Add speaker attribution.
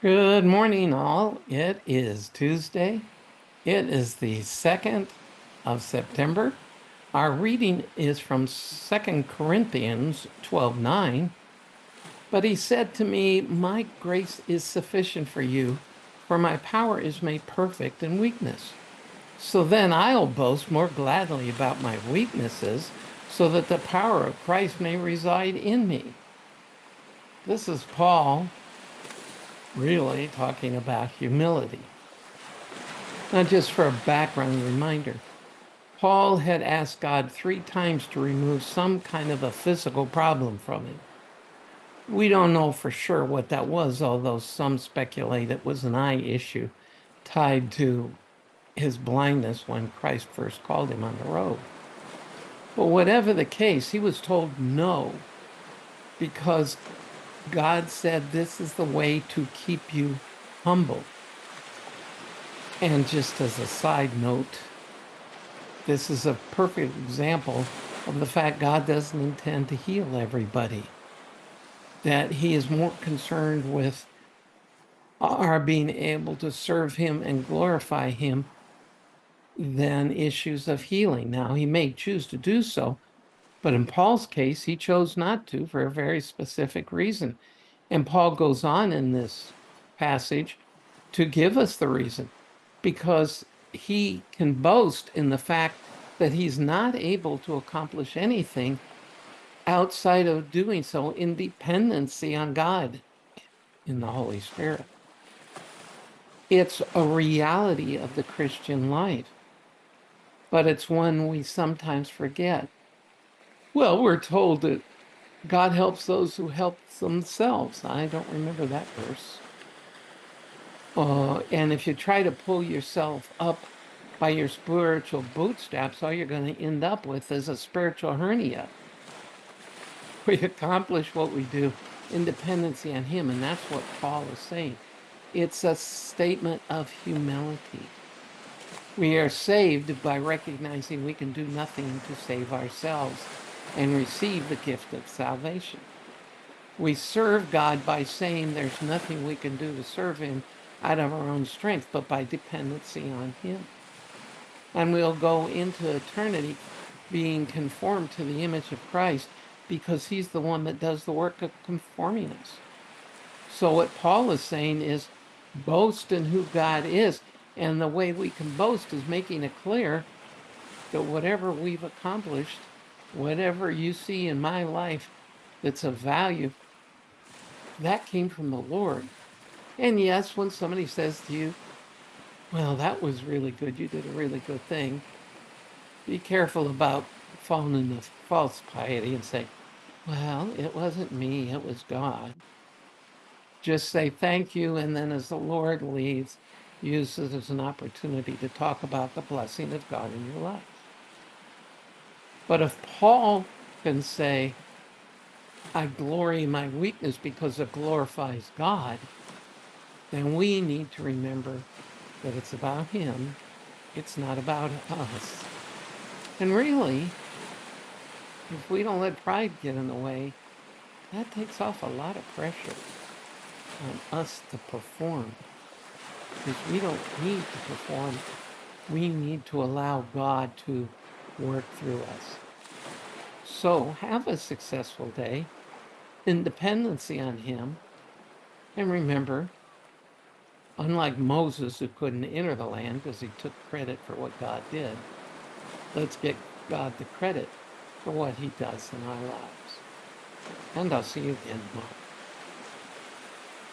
Speaker 1: Good morning, all. It is Tuesday. It is the 2nd of September. Our reading is from 2 Corinthians 12:9. But he said to me, my grace is sufficient for you, for my power is made perfect in weakness. So then I'll boast more gladly about my weaknesses, so that the power of Christ may reside in me. This is Paul really talking about humility. Now, just for a background reminder, Paul had asked God 3 times to remove some kind of a physical problem from him. We don't know for sure what that was, although some speculate it was an eye issue tied to his blindness when Christ first called him on the road. But whatever the case, he was told no, because God said this is the way to keep you humble. And just as a side note, this is a perfect example of the fact God doesn't intend to heal everybody, that he is more concerned with our being able to serve him and glorify him than issues of healing. Now, he may choose to do so, but in Paul's case, he chose not to for a very specific reason. And Paul goes on in this passage to give us the reason, because he can boast in the fact that he's not able to accomplish anything outside of doing so in dependency on God in the Holy Spirit. It's a reality of the Christian life, but it's one we sometimes forget. Well, we're told that God helps those who help themselves. I don't remember that verse. And if you try to pull yourself up by your spiritual bootstraps, all you're going to end up with is a spiritual hernia. We accomplish what we do in dependency on him, and that's what Paul is saying. It's a statement of humility. We are saved by recognizing we can do nothing to save ourselves and receive the gift of salvation. We serve God by saying there's nothing we can do to serve him out of our own strength, but by dependency on him. And we'll go into eternity being conformed to the image of Christ, because he's the one that does the work of conforming us. So what Paul is saying is boast in who God is. And the way we can boast is making it clear that whatever we've accomplished, whatever you see in my life that's of value, that came from the Lord. And yes, when somebody says to you, well, that was really good, you did a really good thing, be careful about falling into false piety and say, well, it wasn't me, it was God. Just say thank you, and then as the Lord leads, use it as an opportunity to talk about the blessing of God in your life. But if Paul can say, I glory in my weakness because it glorifies God, then we need to remember that it's about him, it's not about us. And really, if we don't let pride get in the way, that takes off a lot of pressure on us to perform. Because we don't need to perform, we need to allow God to work through us. So have a successful day in dependency on him. And remember, unlike Moses, who couldn't enter the land because he took credit for what God did, let's get God the credit for what he does in our lives. And I'll see you again tomorrow.